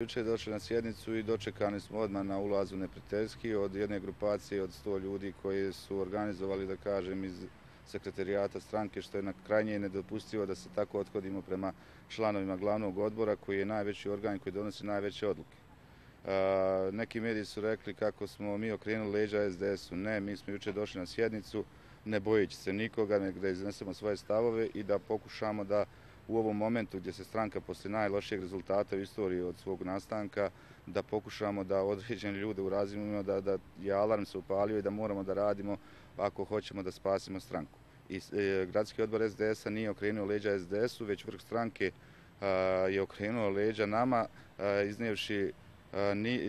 Jučer došli na sjednicu i dočekani smo odmah na ulazu neprijateljski od jedne grupacije od 100 ljudi koji su organizovali, da kažem, iz sekretarijata stranke, što je krajnje nedopustivo da se tako othodimo prema članovima glavnog odbora koji je najveći organ koji donosi najveće odluke. Neki mediji su rekli kako smo mi okrenuli leđa SDS-u. Ne, mi smo jučer došli na sjednicu ne bojeći se nikoga, nego da iznesemo svoje stavove i da pokušamo da u ovom momentu gdje se stranka poslije najlošijeg rezultata u istoriji od svog nastanka, da pokušamo da određene ljude urazimo, da je alarm se upalio i da moramo da radimo ako hoćemo da spasimo stranku. I gradski odbor SDS-a nije okrenuo leđa SDS-u, već vrh stranke je okrenuo leđa nama, iznijevši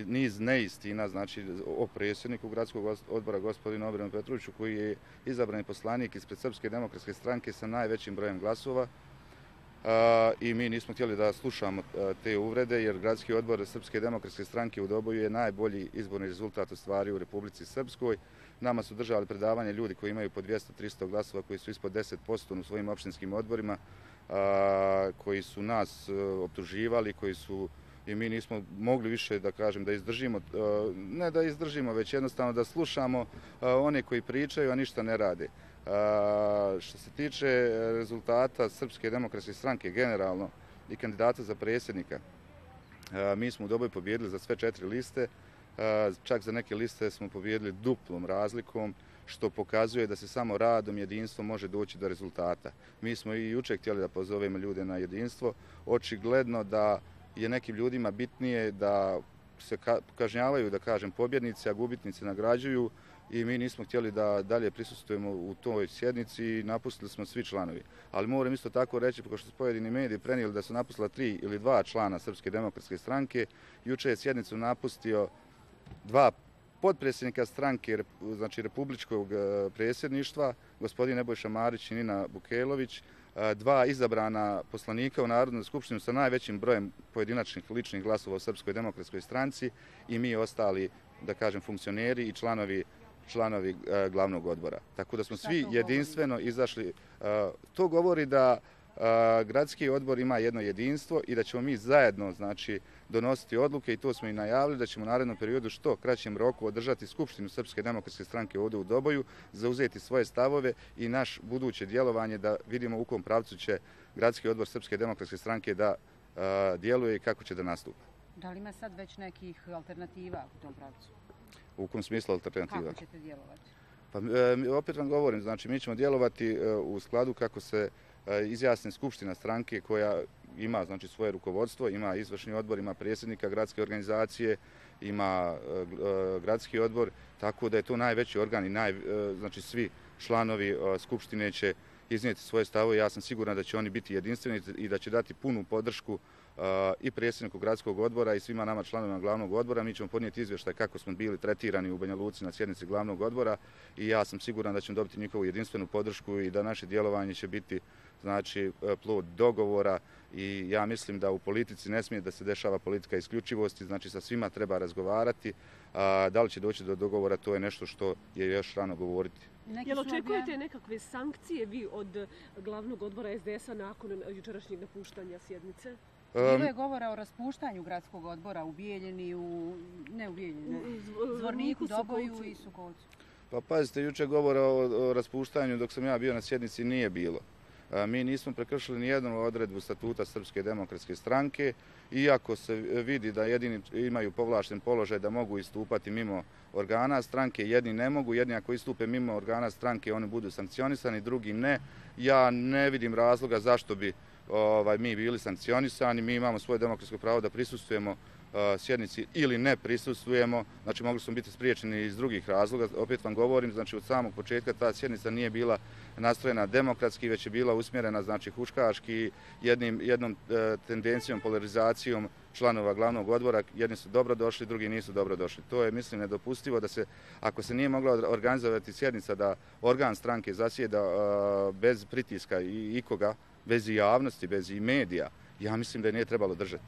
niz neistina, znači o predsjedniku gradskog odbora gospodinu Obrenu Petroviću, koji je izabrani poslanik ispred Srpske demokratske stranke sa najvećim brojem glasova. I mi nismo htjeli da slušamo te uvrede, jer gradski odbor Srpske demokratske stranke u Doboju je najbolji izborni rezultat ostvario u Republici Srpskoj. Nama su držali predavanje ljudi koji imaju po 200-300 glasova, koji su ispod 10% u svojim opštinskim odborima, koji su nas optuživali, i mi nismo mogli više, da kažem, da izdržimo, ne da izdržimo, već jednostavno da slušamo one koji pričaju, a ništa ne rade. Što se tiče rezultata Srpske demokratske stranke generalno i kandidata za predsjednika, mi smo u Doboju pobijedili za sve 4 liste, čak za neke liste smo pobijedili duplom razlikom, što pokazuje da se samo radom, jedinstvom može doći do rezultata. Mi smo i jučer htjeli da pozovemo ljude na jedinstvo, očigledno da je nekim ljudima bitnije da se kažnjavaju, da kažem, pobjednici, a gubitnici nagrađuju, i mi nismo htjeli da dalje prisustvujemo u toj sjednici i napustili smo svi članovi. Ali moram isto tako reći, pošto su pojedini mediji prenijeli da su napustila 3 ili 2 člana Srpske demokratske stranke, jučer je sjednicu napustio 2 potpredsjednika stranke, znači republičkog predsjedništva, gospodin Nebojša Marić i Nina Bukelović, 2 izabrana poslanika u Narodnoj skupštini sa najvećim brojem pojedinačnih ličnih glasova u Srpskoj demokratskoj stranci i mi ostali, da kažem, funkcioneri i članovi glavnog odbora. Tako da smo svi jedinstveno izašli. To govori da gradski odbor ima jedno jedinstvo i da ćemo mi zajedno, znači, donositi odluke, i to smo i najavili, da ćemo u narednom periodu što kraćem roku održati skupštinu Srpske demokratske stranke ovdje u Doboju, zauzeti svoje stavove i naš buduće djelovanje, da vidimo u kom pravcu će gradski odbor Srpske demokratske stranke da djeluje i kako će da nastupa. Da li ima sad već nekih alternativa u tom pravcu? U kom smislu alternativa? Kako ćete djelovati? Pa, opet vam govorim, znači mi ćemo djelovati u skladu kako se izjasni skupština stranke koja ima, znači, svoje rukovodstvo, ima izvršni odbor, ima predsjednika gradske organizacije, ima gradski odbor, tako da je to najveći organ i znači svi članovi skupštine će iznijeti svoje stavove. Ja sam siguran da će oni biti jedinstveni i da će dati punu podršku i predsjedniku gradskog odbora i svima nama članovima glavnog odbora. Mi ćemo podnijeti izvještaj kako smo bili tretirani u Banja Luci na sjednici glavnog odbora i ja sam siguran da ćemo dobiti njihovu jedinstvenu podršku i da naše djelovanje će biti, znači, plod dogovora, i ja mislim da u politici ne smije da se dešava politika isključivosti, znači sa svima treba razgovarati. Da li će doći do dogovora, to je nešto što je još rano govoriti. Jel očekujete nekakve sankcije vi od glavnog odbora SDS-a nakon jučerašnjeg napuštanja sjednice? Bilo je govora o raspuštanju gradskog odbora u Bijeljini, Zvorniku, Doboju i Sukovcu. Pa pazite, jučer govora o raspuštanju dok sam ja bio na sjednici nije bilo. Mi nismo prekršili nijednu odredbu statuta Srpske demokratske stranke, iako se vidi da jedini imaju povlašten položaj da mogu istupati mimo organa stranke, jedni ne mogu, jedni ako istupe mimo organa stranke oni budu sankcionisani, drugi ne. Ja ne vidim razloga zašto bi mi bili sankcionisani, mi imamo svoje demokratsko pravo da prisustvujemo sjednici ili ne prisustvujemo, znači mogli smo biti spriječeni iz drugih razloga. Opet vam govorim, znači od samog početka ta sjednica nije bila nastrojena demokratski, već je bila usmjerena, znači, huškaški, jednom tendencijom, polarizacijom članova glavnog odbora. Jedni su dobro došli, drugi nisu dobro došli. To je, mislim, nedopustivo da se, ako se nije mogla organizovati sjednica da organ stranke zasjeda bez pritiska i ikoga, bez javnosti, bez i medija, ja mislim da je nije trebalo držati.